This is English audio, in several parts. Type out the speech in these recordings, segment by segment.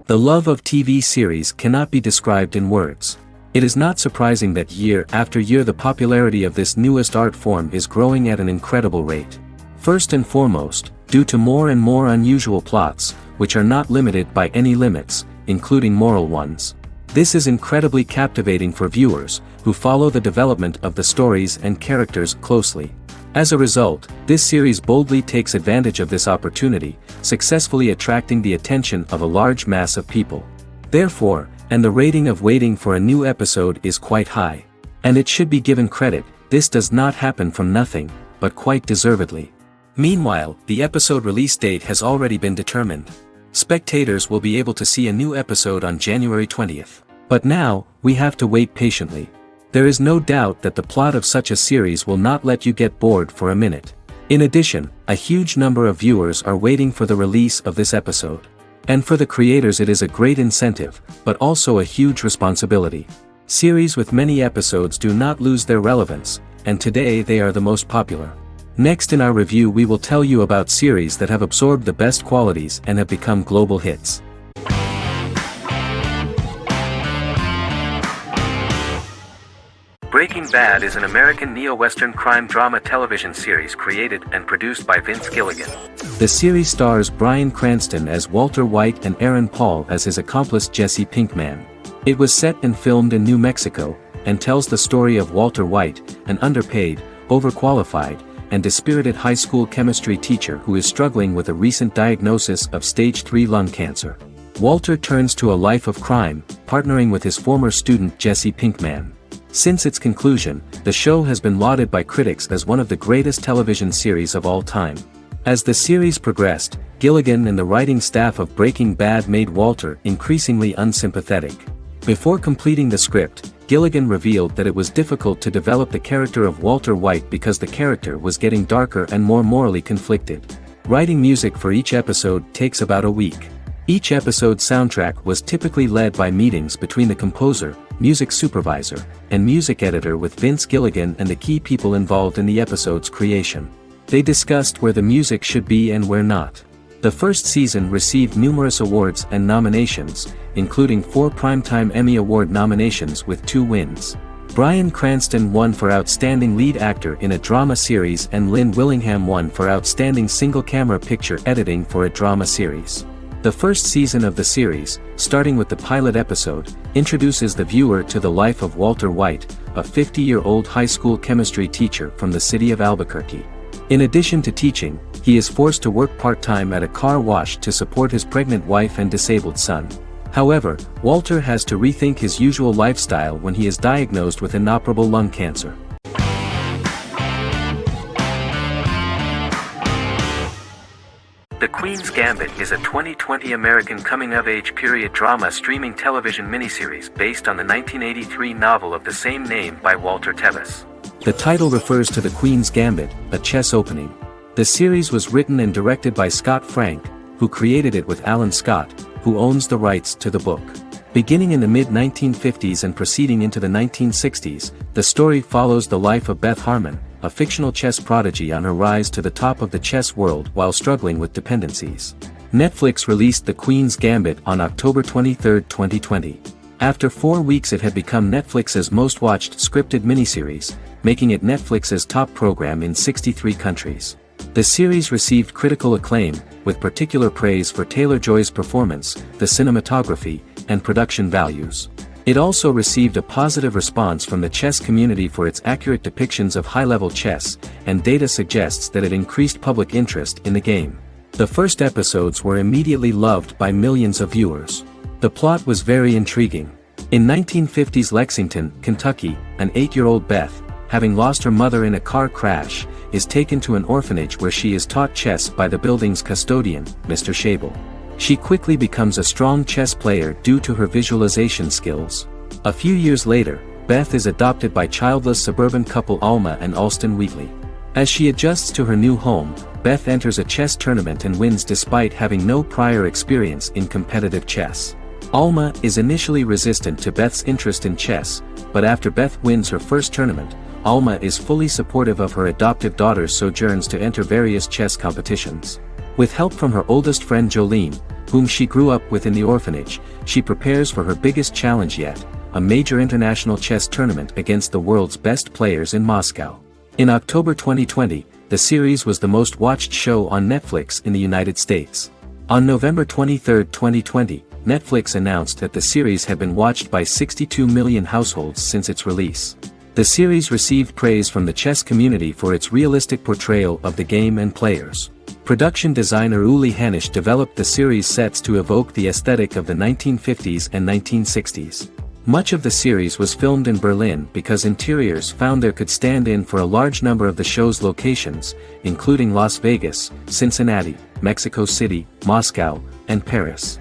The love of TV series cannot be described in words. It is not surprising that year after year the popularity of this newest art form is growing at an incredible rate. First and foremost, due to more and more unusual plots, which are not limited by any limits, including moral ones. This is incredibly captivating for viewers, who follow the development of the stories and characters closely. As a result, this series boldly takes advantage of this opportunity, successfully attracting the attention of a large mass of people. Therefore, and the rating of waiting for a new episode is quite high. And it should be given credit, this does not happen from nothing, but quite deservedly. Meanwhile, the episode release date has already been determined. Spectators will be able to see a new episode on January 20th. But now, we have to wait patiently. There is no doubt that the plot of such a series will not let you get bored for a minute. In addition, a huge number of viewers are waiting for the release of this episode. And for the creators it is a great incentive, but also a huge responsibility. Series with many episodes do not lose their relevance, and today they are the most popular. Next in our review we will tell you about series that have absorbed the best qualities and have become global hits. Breaking Bad is an American neo-Western crime drama television series created and produced by Vince Gilligan. The series stars Bryan Cranston as Walter White and Aaron Paul as his accomplice Jesse Pinkman. It was set and filmed in New Mexico, and tells the story of Walter White, an underpaid, overqualified, and dispirited high school chemistry teacher who is struggling with a recent diagnosis of stage 3 lung cancer. Walter turns to a life of crime, partnering with his former student Jesse Pinkman. Since its conclusion, the show has been lauded by critics as one of the greatest television series of all time. As the series progressed, Gilligan and the writing staff of Breaking Bad made Walter increasingly unsympathetic. Before completing the script, Gilligan revealed that it was difficult to develop the character of Walter White because the character was getting darker and more morally conflicted. Writing music for each episode takes about a week. Each episode's soundtrack was typically led by meetings between the composer, music supervisor, and music editor with Vince Gilligan and the key people involved in the episode's creation. They discussed where the music should be and where not. The first season received numerous awards and nominations, including 4 Primetime Emmy Award nominations with 2 wins. Bryan Cranston won for Outstanding Lead Actor in a Drama Series and Lynn Willingham won for Outstanding Single-Camera Picture Editing for a Drama Series. The first season of the series, starting with the pilot episode, introduces the viewer to the life of Walter White, a 50-year-old high school chemistry teacher from the city of Albuquerque. In addition to teaching, he is forced to work part-time at a car wash to support his pregnant wife and disabled son. However, Walter has to rethink his usual lifestyle when he is diagnosed with inoperable lung cancer. The Queen's Gambit is a 2020 American coming-of-age period drama streaming television miniseries based on the 1983 novel of the same name by Walter Tevis. The title refers to the Queen's Gambit, a chess opening. The series was written and directed by Scott Frank, who created it with Alan Scott, who owns the rights to the book. Beginning in the mid-1950s and proceeding into the 1960s, the story follows the life of Beth Harmon, a fictional chess prodigy on her rise to the top of the chess world while struggling with dependencies. Netflix released The Queen's Gambit on October 23, 2020. After 4 weeks it had become Netflix's most-watched scripted miniseries, making it Netflix's top program in 63 countries. The series received critical acclaim, with particular praise for Taylor-Joy's performance, the cinematography, and production values. It also received a positive response from the chess community for its accurate depictions of high-level chess, and data suggests that it increased public interest in the game. The first episodes were immediately loved by millions of viewers. The plot was very intriguing. In 1950s Lexington, Kentucky, an 8-year-old Beth, having lost her mother in a car crash, is taken to an orphanage where she is taught chess by the building's custodian, Mr. Schabel. She quickly becomes a strong chess player due to her visualization skills. A few years later, Beth is adopted by childless suburban couple Alma and Alston Wheatley. As she adjusts to her new home, Beth enters a chess tournament and wins despite having no prior experience in competitive chess. Alma is initially resistant to Beth's interest in chess, but after Beth wins her first tournament, Alma is fully supportive of her adoptive daughter's sojourns to enter various chess competitions. With help from her oldest friend Jolene, whom she grew up with in the orphanage, she prepares for her biggest challenge yet, a major international chess tournament against the world's best players in Moscow. In October 2020, the series was the most watched show on Netflix in the United States. On November 23, 2020, Netflix announced that the series had been watched by 62 million households since its release. The series received praise from the chess community for its realistic portrayal of the game and players. Production designer Uli Hanisch developed the series sets to evoke the aesthetic of the 1950s and 1960s. Much of the series was filmed in Berlin because interiors found there could stand in for a large number of the show's locations, including Las Vegas, Cincinnati, Mexico City, Moscow, and Paris.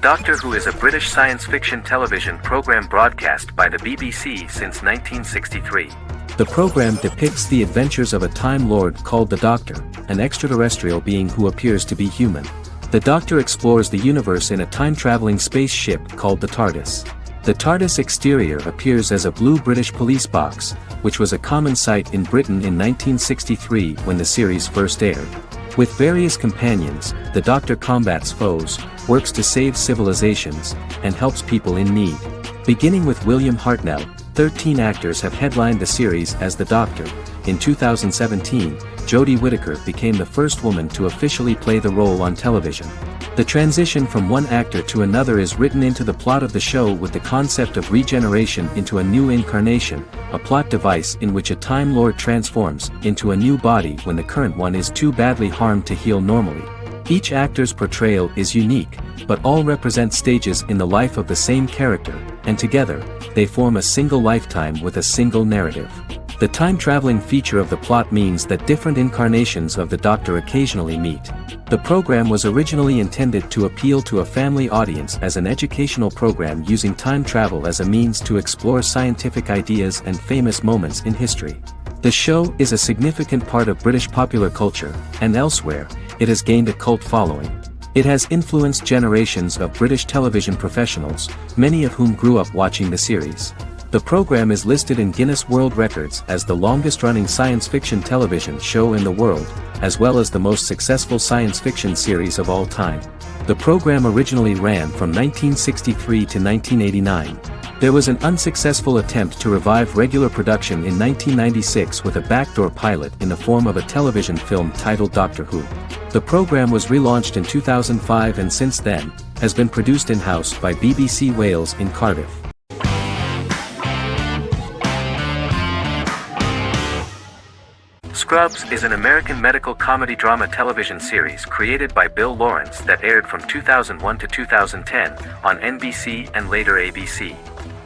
Doctor Who is a British science fiction television program broadcast by the BBC since 1963. The program depicts the adventures of a Time Lord called the Doctor, an extraterrestrial being who appears to be human. The Doctor explores the universe in a time-traveling spaceship called the TARDIS. The TARDIS exterior appears as a blue British police box, which was a common sight in Britain in 1963 when the series first aired. With various companions, the Doctor combats foes, works to save civilizations, and helps people in need. Beginning with William Hartnell, 13 actors have headlined the series as the Doctor. In 2017, Jodie Whittaker became the first woman to officially play the role on television. The transition from one actor to another is written into the plot of the show with the concept of regeneration into a new incarnation, a plot device in which a Time Lord transforms into a new body when the current one is too badly harmed to heal normally. Each actor's portrayal is unique, but all represent stages in the life of the same character, and together, they form a single lifetime with a single narrative. The time-traveling feature of the plot means that different incarnations of the Doctor occasionally meet. The program was originally intended to appeal to a family audience as an educational program using time travel as a means to explore scientific ideas and famous moments in history. The show is a significant part of British popular culture, and elsewhere, it has gained a cult following. It has influenced generations of British television professionals, many of whom grew up watching the series. The program is listed in Guinness World Records as the longest-running science fiction television show in the world, as well as the most successful science fiction series of all time. The program originally ran from 1963 to 1989. There was an unsuccessful attempt to revive regular production in 1996 with a backdoor pilot in the form of a television film titled Doctor Who. The program was relaunched in 2005 and since then, has been produced in-house by BBC Wales in Cardiff. Scrubs is an American medical comedy drama television series created by Bill Lawrence that aired from 2001 to 2010 on NBC and later ABC.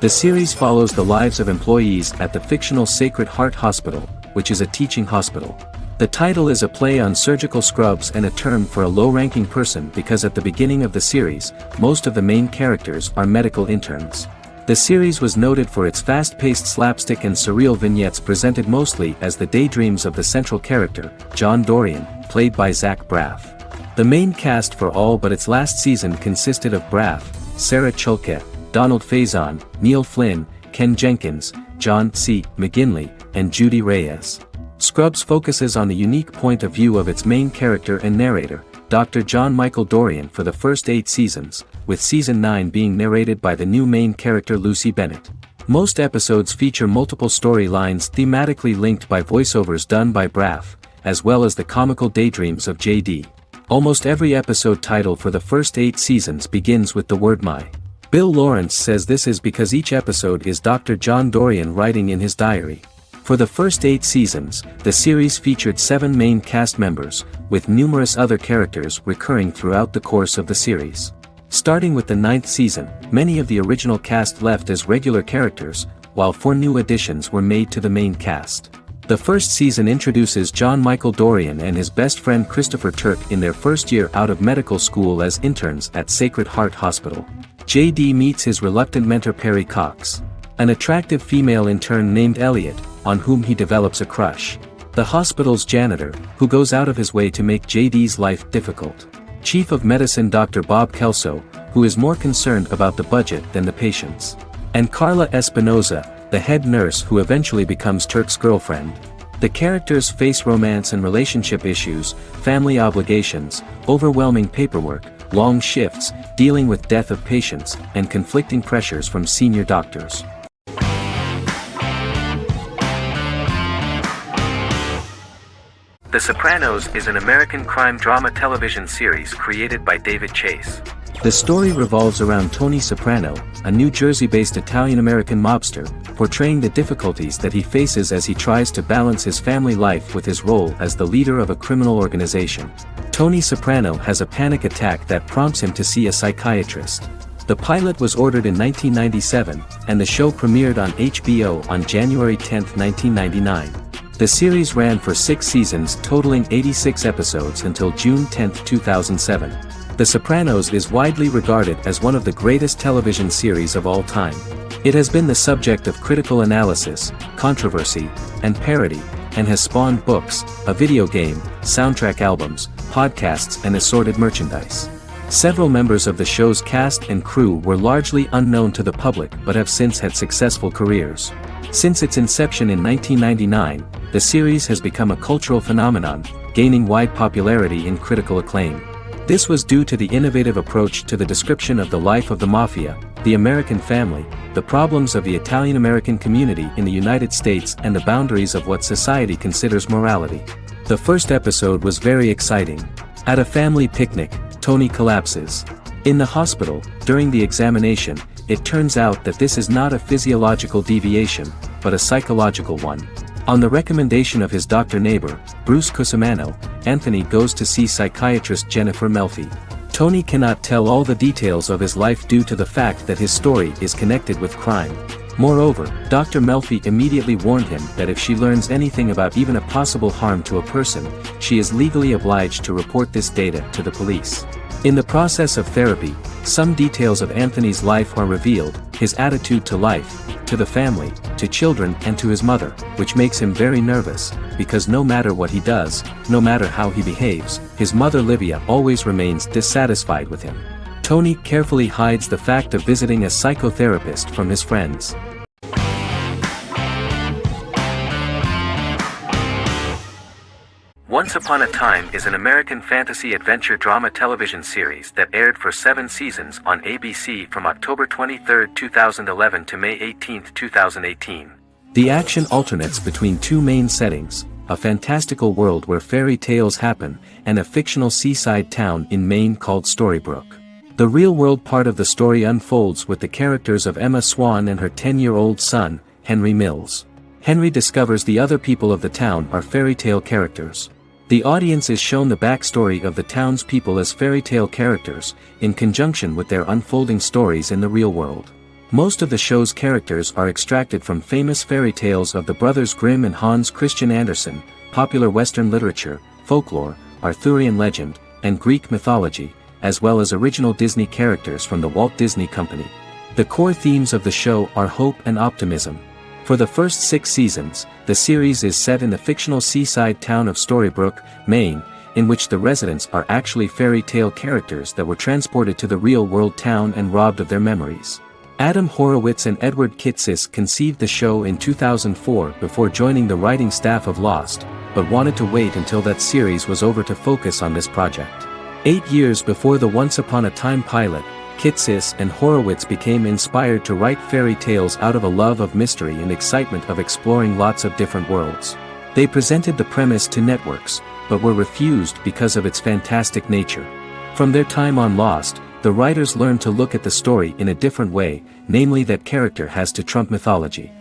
The series follows the lives of employees at the fictional Sacred Heart Hospital, which is a teaching hospital. The title is a play on surgical scrubs and a term for a low-ranking person because at the beginning of the series, most of the main characters are medical interns. The series was noted for its fast-paced slapstick and surreal vignettes presented mostly as the daydreams of the central character, John Dorian, played by Zach Braff. The main cast for all but its last season consisted of Braff, Sarah Chalke, Donald Faison, Neil Flynn, Ken Jenkins, John C. McGinley, and Judy Reyes. Scrubs focuses on the unique point of view of its main character and narrator, Dr. John Michael Dorian for the first 8 seasons, with season 9 being narrated by the new main character Lucy Bennett. Most episodes feature multiple storylines thematically linked by voiceovers done by Braff, as well as the comical daydreams of JD. Almost every episode title for the first 8 seasons begins with the word "my." Bill Lawrence says this is because each episode is Dr. John Dorian writing in his diary. For the first 8 seasons, the series featured 7 main cast members, with numerous other characters recurring throughout the course of the series. Starting with the 9th season, many of the original cast left as regular characters, while 4 new additions were made to the main cast. The first season introduces John Michael Dorian and his best friend Christopher Turk in their first year out of medical school as interns at Sacred Heart Hospital. JD meets his reluctant mentor Perry Cox, an attractive female intern named Elliot, on whom he develops a crush. The hospital's janitor, who goes out of his way to make JD's life difficult. Chief of Medicine Dr. Bob Kelso, who is more concerned about the budget than the patients. And Carla Espinoza, the head nurse who eventually becomes Turk's girlfriend. The characters face romance and relationship issues, family obligations, overwhelming paperwork, long shifts, dealing with death of patients, and conflicting pressures from senior doctors. The Sopranos is an American crime drama television series created by David Chase. The story revolves around Tony Soprano, a New Jersey-based Italian-American mobster, portraying the difficulties that he faces as he tries to balance his family life with his role as the leader of a criminal organization. Tony Soprano has a panic attack that prompts him to see a psychiatrist. The pilot was ordered in 1997, and the show premiered on HBO on January 10, 1999. The series ran for 6 seasons totaling 86 episodes until June 10, 2007. The Sopranos is widely regarded as one of the greatest television series of all time. It has been the subject of critical analysis, controversy, and parody, and has spawned books, a video game, soundtrack albums, podcasts and assorted merchandise. Several members of the show's cast and crew were largely unknown to the public but have since had successful careers. Since its inception in 1999, the series has become a cultural phenomenon, gaining wide popularity and critical acclaim. This was due to the innovative approach to the description of the life of the mafia, the American family, the problems of the Italian-American community in the United States and the boundaries of what society considers morality. The first episode was very exciting. At a family picnic, Tony collapses. In the hospital, during the examination, it turns out that this is not a physiological deviation, but a psychological one. On the recommendation of his doctor neighbor, Bruce Cusimano, Anthony goes to see psychiatrist Jennifer Melfi. Tony cannot tell all the details of his life due to the fact that his story is connected with crime. Moreover, Dr. Melfi immediately warned him that if she learns anything about even a possible harm to a person, she is legally obliged to report this data to the police. In the process of therapy, some details of Anthony's life are revealed, his attitude to life, to the family, to children and to his mother, which makes him very nervous, because no matter what he does, no matter how he behaves, his mother Livia always remains dissatisfied with him. Tony carefully hides the fact of visiting a psychotherapist from his friends. Once Upon a Time is an American fantasy adventure drama television series that aired for 7 seasons on ABC from October 23, 2011 to May 18, 2018. The action alternates between 2 main settings, a fantastical world where fairy tales happen, and a fictional seaside town in Maine called Storybrooke. The real-world part of the story unfolds with the characters of Emma Swan and her 10-year-old son, Henry Mills. Henry discovers the other people of the town are fairy tale characters. The audience is shown the backstory of the town's people as fairy tale characters, in conjunction with their unfolding stories in the real world. Most of the show's characters are extracted from famous fairy tales of the Brothers Grimm and Hans Christian Andersen, popular Western literature, folklore, Arthurian legend, and Greek mythology, as well as original Disney characters from the Walt Disney Company. The core themes of the show are hope and optimism. For the first 6 seasons, the series is set in the fictional seaside town of Storybrooke, Maine, in which the residents are actually fairy tale characters that were transported to the real-world town and robbed of their memories. Adam Horowitz and Edward Kitsis conceived the show in 2004 before joining the writing staff of Lost, but wanted to wait until that series was over to focus on this project. 8 years before the Once Upon a Time pilot, Kitsis and Horowitz became inspired to write fairy tales out of a love of mystery and excitement of exploring lots of different worlds. They presented the premise to networks, but were refused because of its fantastic nature. From their time on Lost, the writers learned to look at the story in a different way, namely that character has to trump mythology.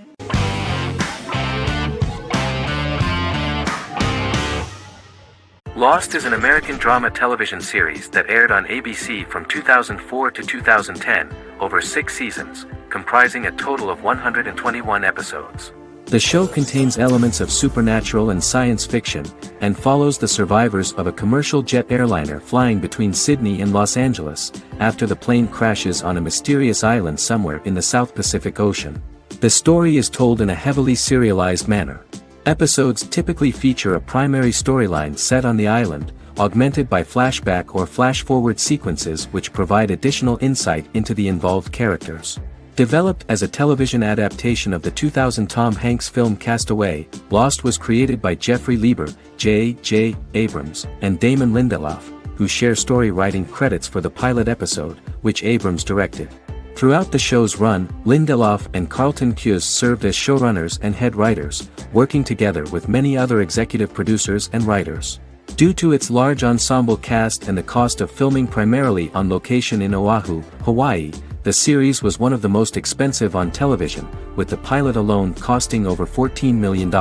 Lost is an American drama television series that aired on ABC from 2004 to 2010, over 6 seasons, comprising a total of 121 episodes. The show contains elements of supernatural and science fiction, and follows the survivors of a commercial jet airliner flying between Sydney and Los Angeles, after the plane crashes on a mysterious island somewhere in the South Pacific Ocean. The story is told in a heavily serialized manner. Episodes typically feature a primary storyline set on the island, augmented by flashback or flash-forward sequences which provide additional insight into the involved characters. Developed as a television adaptation of the 2000 Tom Hanks film Castaway, Lost was created by Jeffrey Lieber, J.J. Abrams, and Damon Lindelof, who share story writing credits for the pilot episode, which Abrams directed. Throughout the show's run, Lindelof and Carlton Cuse served as showrunners and head writers, working together with many other executive producers and writers. Due to its large ensemble cast and the cost of filming primarily on location in Oahu, Hawaii, the series was one of the most expensive on television, with the pilot alone costing over $14 million.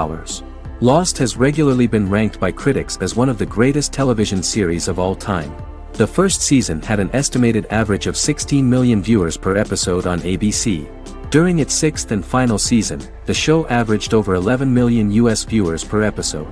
Lost has regularly been ranked by critics as one of the greatest television series of all time. The first season had an estimated average of 16 million viewers per episode on ABC. During its sixth and final season, the show averaged over 11 million US viewers per episode.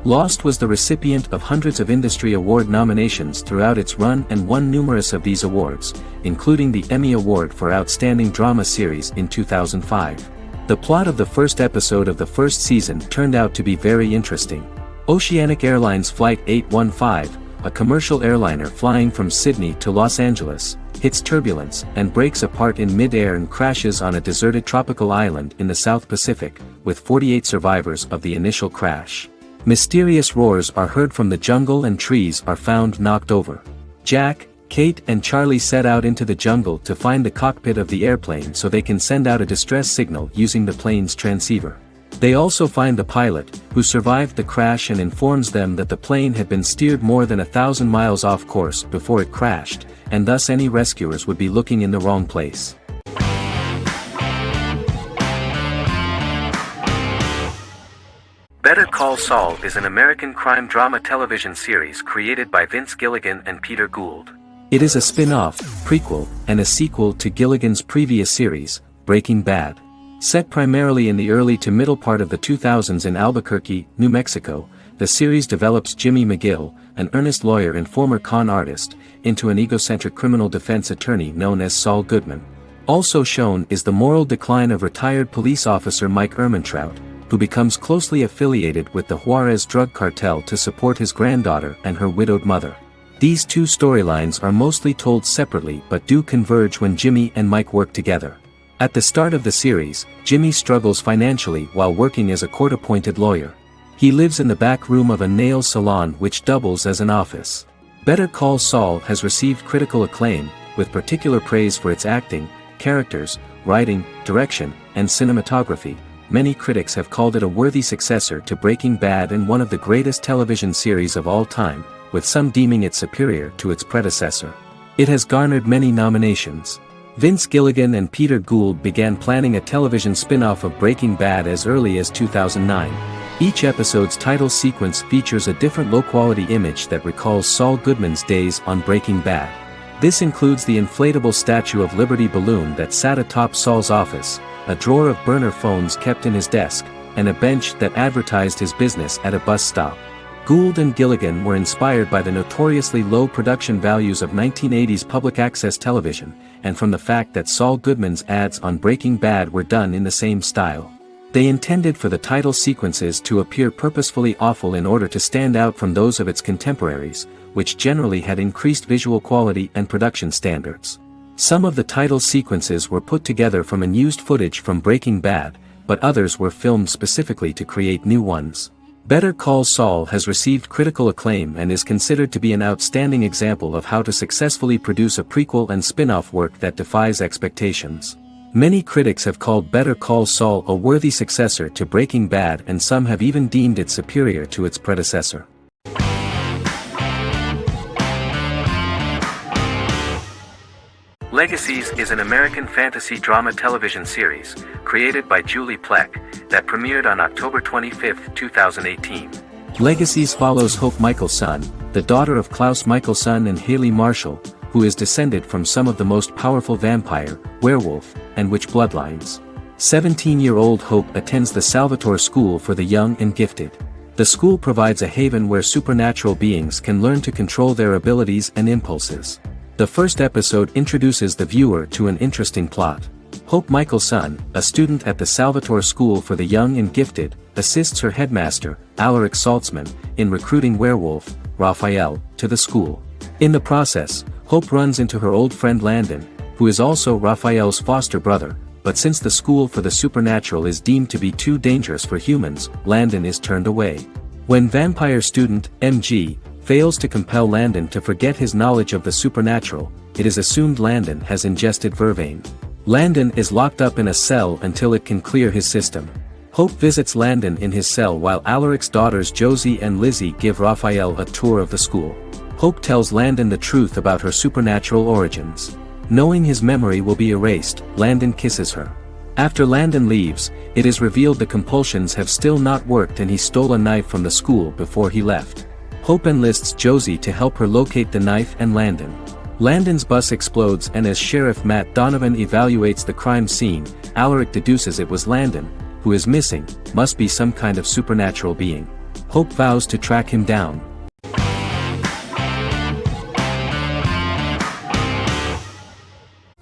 Lost was the recipient of hundreds of industry award nominations throughout its run and won numerous of these awards, including the Emmy Award for Outstanding Drama Series in 2005. The plot of the first episode of the first season turned out to be very interesting. Oceanic Airlines Flight 815, a commercial airliner flying from Sydney to Los Angeles, hits turbulence and breaks apart in mid-air and crashes on a deserted tropical island in the South Pacific, with 48 survivors of the initial crash. Mysterious roars are heard from the jungle and trees are found knocked over. Jack, Kate and Charlie set out into the jungle to find the cockpit of the airplane so they can send out a distress signal using the plane's transceiver. They also find the pilot, who survived the crash and informs them that the plane had been steered more than 1,000 miles off course before it crashed, and thus any rescuers would be looking in the wrong place. Better Call Saul is an American crime drama television series created by Vince Gilligan and Peter Gould. It is a spin-off, prequel, and a sequel to Gilligan's previous series, Breaking Bad. Set primarily in the early to middle part of the 2000s in Albuquerque, New Mexico, the series develops Jimmy McGill, an earnest lawyer and former con artist, into an egocentric criminal defense attorney known as Saul Goodman. Also shown is the moral decline of retired police officer Mike Ehrmantraut, who becomes closely affiliated with the Juarez drug cartel to support his granddaughter and her widowed mother. These two storylines are mostly told separately but do converge when Jimmy and Mike work together. At the start of the series, Jimmy struggles financially while working as a court-appointed lawyer. He lives in the back room of a nail salon which doubles as an office. Better Call Saul has received critical acclaim, with particular praise for its acting, characters, writing, direction, and cinematography. Many critics have called it a worthy successor to Breaking Bad and one of the greatest television series of all time, with some deeming it superior to its predecessor. It has garnered many nominations. Vince Gilligan and Peter Gould began planning a television spin-off of Breaking Bad as early as 2009. Each episode's title sequence features a different low-quality image that recalls Saul Goodman's days on Breaking Bad. This includes the inflatable Statue of Liberty balloon that sat atop Saul's office, a drawer of burner phones kept in his desk, and a bench that advertised his business at a bus stop. Gould and Gilligan were inspired by the notoriously low production values of 1980s public access television, and from the fact that Saul Goodman's ads on Breaking Bad were done in the same style. They intended for the title sequences to appear purposefully awful in order to stand out from those of its contemporaries, which generally had increased visual quality and production standards. Some of the title sequences were put together from unused footage from Breaking Bad, but others were filmed specifically to create new ones. Better Call Saul has received critical acclaim and is considered to be an outstanding example of how to successfully produce a prequel and spin-off work that defies expectations. Many critics have called Better Call Saul a worthy successor to Breaking Bad, and some have even deemed it superior to its predecessor. Legacies is an American fantasy drama television series, created by Julie Plec, that premiered on October 25, 2018. Legacies follows Hope Michelson, the daughter of Klaus Michelson and Haley Marshall, who is descended from some of the most powerful vampire, werewolf, and witch bloodlines. 17-year-old Hope attends the Salvatore School for the Young and Gifted. The school provides a haven where supernatural beings can learn to control their abilities and impulses. The first episode introduces the viewer to an interesting plot. Hope Michelson, a student at the Salvatore School for the Young and Gifted, assists her headmaster, Alaric Saltzman, in recruiting werewolf, Raphael, to the school. In the process, Hope runs into her old friend Landon, who is also Raphael's foster brother, but since the school for the supernatural is deemed to be too dangerous for humans, Landon is turned away. When vampire student, MG, fails to compel Landon to forget his knowledge of the supernatural, it is assumed Landon has ingested vervain. Landon is locked up in a cell until it can clear his system. Hope visits Landon in his cell while Alaric's daughters Josie and Lizzie give Raphael a tour of the school. Hope tells Landon the truth about her supernatural origins. Knowing his memory will be erased, Landon kisses her. After Landon leaves, it is revealed the compulsions have still not worked and he stole a knife from the school before he left. Hope enlists Josie to help her locate the knife and Landon. Landon's bus explodes and as Sheriff Matt Donovan evaluates the crime scene, Alaric deduces it was Landon, who is missing, must be some kind of supernatural being. Hope vows to track him down.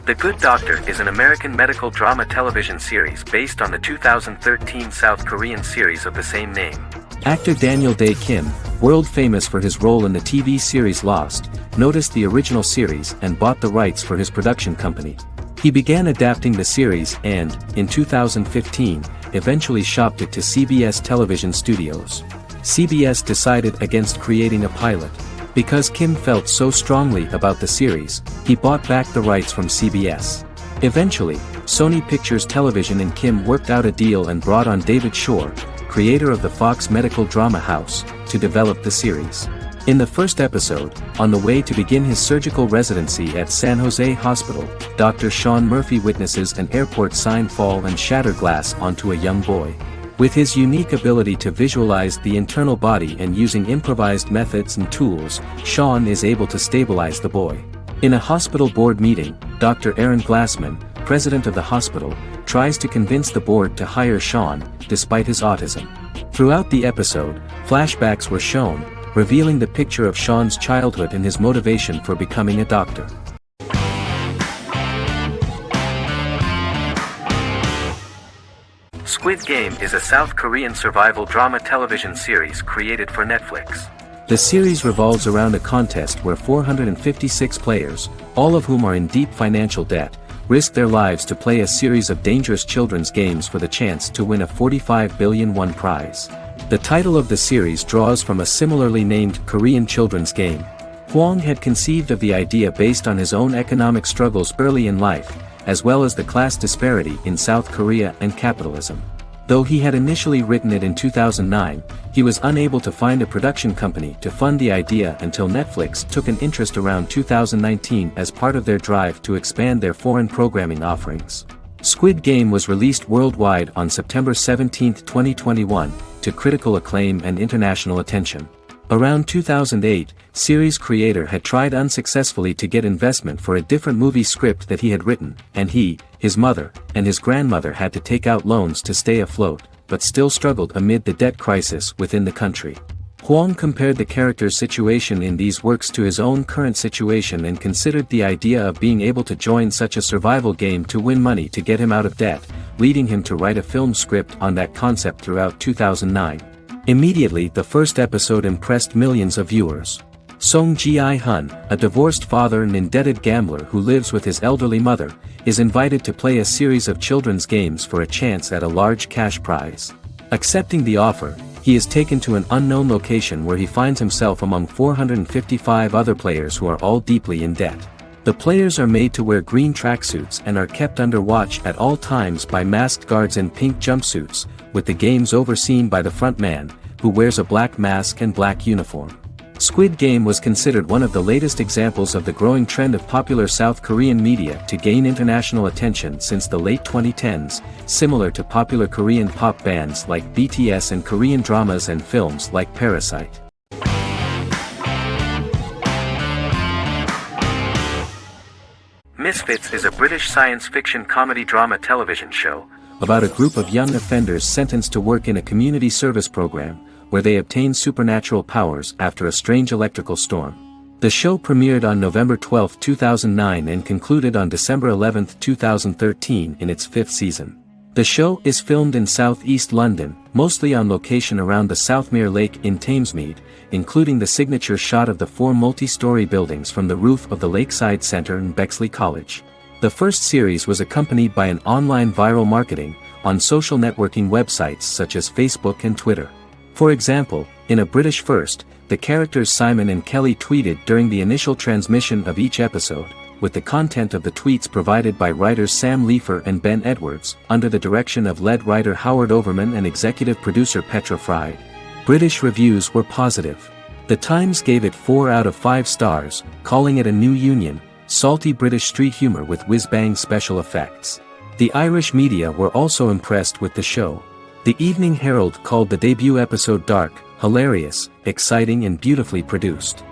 The Good Doctor is an American medical drama television series based on the 2013 South Korean series of the same name. Actor Daniel Dae Kim, world famous for his role in the TV series Lost, noticed the original series and bought the rights for his production company. He began adapting the series and, in 2015, eventually shopped it to CBS Television Studios. CBS decided against creating a pilot. Because Kim felt so strongly about the series, he bought back the rights from CBS. Eventually, Sony Pictures Television and Kim worked out a deal and brought on David Shore, creator of the Fox medical drama house, to develop the series. In the first episode, on the way to begin his surgical residency at San Jose Hospital, Dr. Sean Murphy witnesses an airport sign fall and shatter glass onto a young boy. With his unique ability to visualize the internal body and using improvised methods and tools, Sean is able to stabilize the boy. In a hospital board meeting, Dr. Aaron Glassman, president of the hospital, tries to convince the board to hire Sean, despite his autism. Throughout the episode, flashbacks were shown, revealing the picture of Sean's childhood and his motivation for becoming a doctor. Squid Game is a South Korean survival drama television series created for Netflix. The series revolves around a contest where 456 players, all of whom are in deep financial debt, risk their lives to play a series of dangerous children's games for the chance to win a 45 billion won prize. The title of the series draws from a similarly named Korean children's game. Hwang had conceived of the idea based on his own economic struggles early in life, as well as the class disparity in South Korea and capitalism. Though he had initially written it in 2009, he was unable to find a production company to fund the idea until Netflix took an interest around 2019 as part of their drive to expand their foreign programming offerings. Squid Game was released worldwide on September 17, 2021, to critical acclaim and international attention. Around 2008, series creator had tried unsuccessfully to get investment for a different movie script that he had written, and he, his mother, and his grandmother had to take out loans to stay afloat, but still struggled amid the debt crisis within the country. Hwang compared the character's situation in these works to his own current situation and considered the idea of being able to join such a survival game to win money to get him out of debt, leading him to write a film script on that concept throughout 2009. Immediately the first episode impressed millions of viewers. Song Ji-hun, a divorced father and indebted gambler who lives with his elderly mother, is invited to play a series of children's games for a chance at a large cash prize. Accepting the offer, he is taken to an unknown location where he finds himself among 455 other players who are all deeply in debt. The players are made to wear green tracksuits and are kept under watch at all times by masked guards in pink jumpsuits, with the games overseen by the front man, who wears a black mask and black uniform. Squid Game was considered one of the latest examples of the growing trend of popular South Korean media to gain international attention since the late 2010s, similar to popular Korean pop bands like BTS and Korean dramas and films like Parasite. Misfits is a British science fiction comedy drama television show about a group of young offenders sentenced to work in a community service program, where they obtain supernatural powers after a strange electrical storm. The show premiered on November 12, 2009 and concluded on December 11, 2013 in its fifth season. The show is filmed in southeast London, mostly on location around the Southmere Lake in Thamesmead, including the signature shot of the 4 multi-story buildings from the roof of the Lakeside Centre and Bexley College. The first series was accompanied by an online viral marketing on social networking websites such as Facebook and Twitter. For example, in a British first, the characters Simon and Kelly tweeted during the initial transmission of each episode, with the content of the tweets provided by writers Sam Leifer and Ben Edwards, under the direction of lead writer Howard Overman and executive producer Petra Fried. British reviews were positive. The Times gave it 4 out of 5 stars, calling it a new union, salty British street humor with whiz-bang special effects. The Irish media were also impressed with the show. The Evening Herald called the debut episode dark, hilarious, exciting and beautifully produced.